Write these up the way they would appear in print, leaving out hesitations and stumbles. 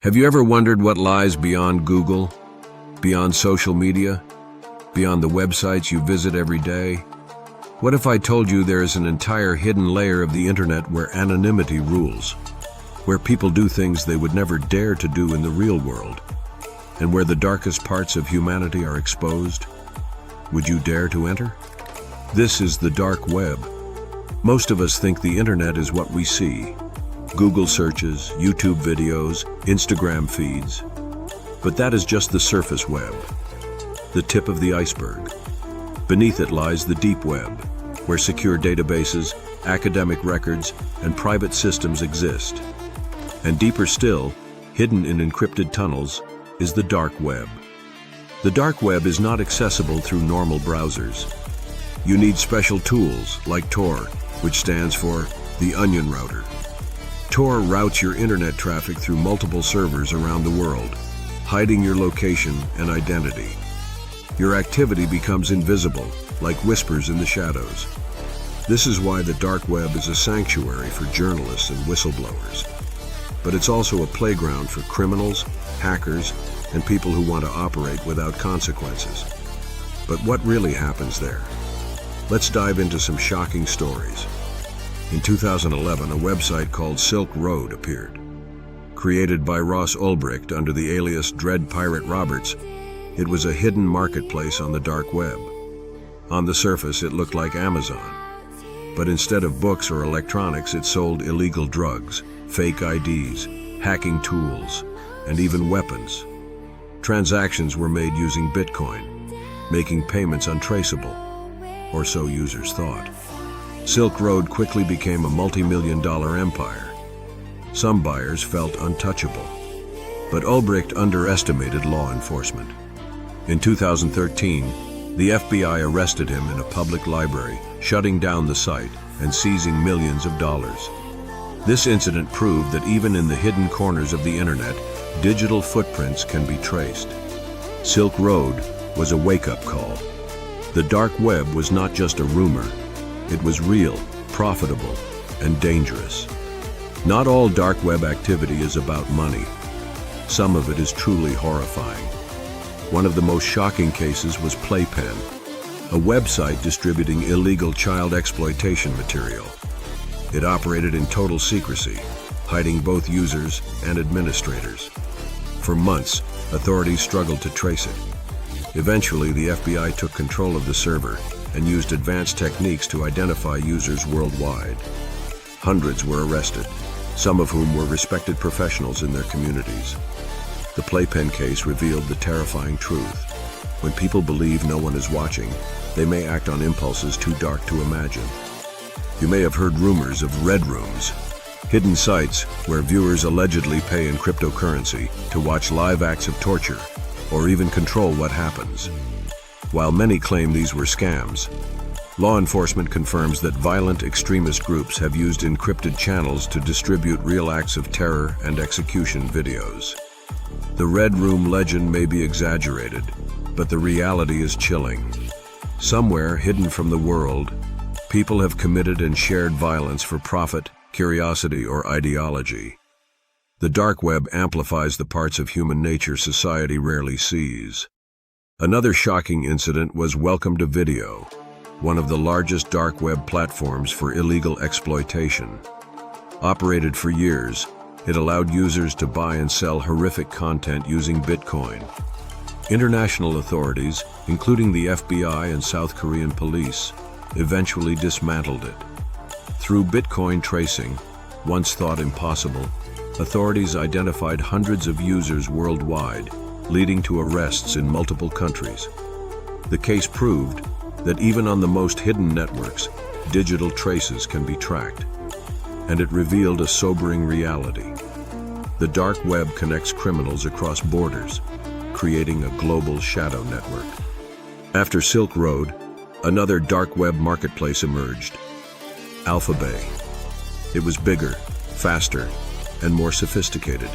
Have you ever wondered what lies beyond Google, beyond social media, beyond the websites you visit every day? What if I told you there is an entire hidden layer of the internet where anonymity rules, where people do things they would never dare to do in the real world, and where the darkest parts of humanity are exposed? Would you dare to enter? This is the dark web. Most of us think the internet is what we see. Google searches, YouTube videos, Instagram feeds. But that is just the surface web, the tip of the iceberg. Beneath it lies the deep web, where secure databases, academic records, and private systems exist. And deeper still, hidden in encrypted tunnels, is the dark web. The dark web is not accessible through normal browsers. You need special tools like Tor, which stands for the Onion Router. Tor routes your internet traffic through multiple servers around the world, hiding your location and identity. Your activity becomes invisible, like whispers in the shadows. This is why the dark web is a sanctuary for journalists and whistleblowers. But it's also a playground for criminals, hackers, and people who want to operate without consequences. But what really happens there? Let's dive into some shocking stories. In 2011, a website called Silk Road appeared. Created by Ross Ulbricht under the alias Dread Pirate Roberts, it was a hidden marketplace on the dark web. On the surface, it looked like Amazon. But instead of books or electronics, it sold illegal drugs, fake IDs, hacking tools, and even weapons. Transactions were made using Bitcoin, making payments untraceable, or so users thought. Silk Road quickly became a multi-million-dollar empire. Some buyers felt untouchable, but Ulbricht underestimated law enforcement. In 2013, the FBI arrested him in a public library, shutting down the site and seizing millions of dollars. This incident proved that even in the hidden corners of the internet, digital footprints can be traced. Silk Road was a wake-up call. The dark web was not just a rumor. It was real, profitable, and dangerous. Not all dark web activity is about money. Some of it is truly horrifying. One of the most shocking cases was Playpen, a website distributing illegal child exploitation material. It operated in total secrecy, hiding both users and administrators. For months, authorities struggled to trace it. Eventually, the FBI took control of the server and used advanced techniques to identify users worldwide. Hundreds were arrested, some of whom were respected professionals in their communities. The Playpen case revealed the terrifying truth. When people believe no one is watching, they may act on impulses too dark to imagine. You may have heard rumors of red rooms, hidden sites where viewers allegedly pay in cryptocurrency to watch live acts of torture or even control what happens. While many claim these were scams, law enforcement confirms that violent extremist groups have used encrypted channels to distribute real acts of terror and execution videos. The Red Room legend may be exaggerated, but the reality is chilling. Somewhere hidden from the world, people have committed and shared violence for profit, curiosity, or ideology. The dark web amplifies the parts of human nature society rarely sees. Another shocking incident was Welcome to Video, one of the largest dark web platforms for illegal exploitation. Operated for years, it allowed users to buy and sell horrific content using Bitcoin. International authorities, including the FBI and South Korean police, eventually dismantled it. Through Bitcoin tracing, once thought impossible, authorities identified hundreds of users worldwide, leading to arrests in multiple countries. The case proved that even on the most hidden networks, digital traces can be tracked. And it revealed a sobering reality. The dark web connects criminals across borders, creating a global shadow network. After Silk Road, another dark web marketplace emerged, Alphabay. It was bigger, faster, and more sophisticated.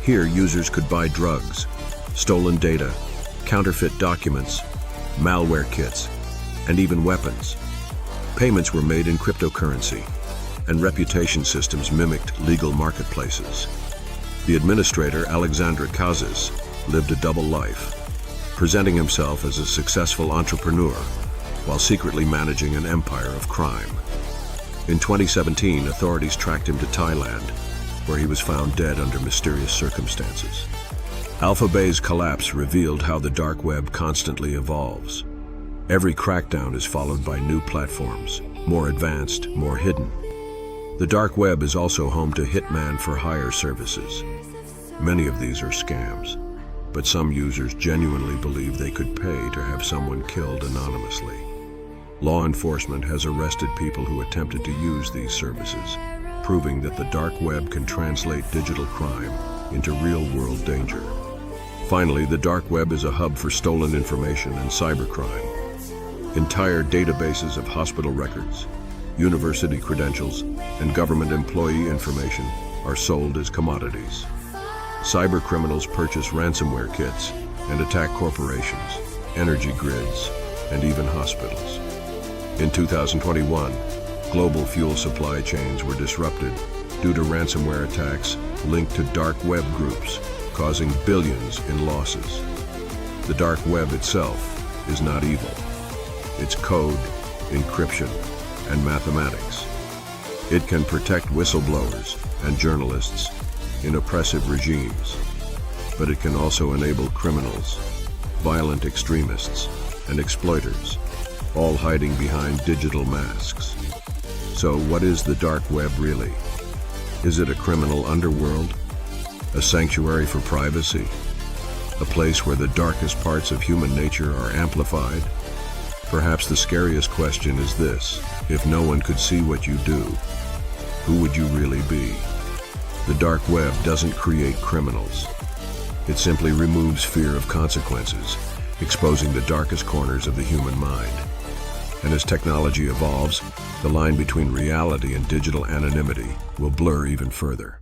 Here, users could buy drugs, stolen data, counterfeit documents, malware kits, and even weapons. Payments were made in cryptocurrency, and reputation systems mimicked legal marketplaces. The administrator, Alexandra Kazis, lived a double life, presenting himself as a successful entrepreneur while secretly managing an empire of crime. In 2017, authorities tracked him to Thailand, where he was found dead under mysterious circumstances. Alphabet's collapse revealed how the dark web constantly evolves. Every crackdown is followed by new platforms, more advanced, more hidden. The dark web is also home to hitman for hire services. Many of these are scams, but some users genuinely believe they could pay to have someone killed anonymously. Law enforcement has arrested people who attempted to use these services, proving that the dark web can translate digital crime into real-world danger. Finally, the dark web is a hub for stolen information and cybercrime. Entire databases of hospital records, university credentials, and government employee information are sold as commodities. Cybercriminals purchase ransomware kits and attack corporations, energy grids, and even hospitals. In 2021, global fuel supply chains were disrupted due to ransomware attacks linked to dark web groups, causing billions in losses. The dark web itself is not evil. It's code, encryption, and mathematics. It can protect whistleblowers and journalists in oppressive regimes, but it can also enable criminals, violent extremists, and exploiters, all hiding behind digital masks. So what is the dark web really? Is it a criminal underworld? A sanctuary for privacy? A place where the darkest parts of human nature are amplified? Perhaps the scariest question is this: if no one could see what you do, who would you really be? The dark web doesn't create criminals. It simply removes fear of consequences, exposing the darkest corners of the human mind. And as technology evolves, the line between reality and digital anonymity will blur even further.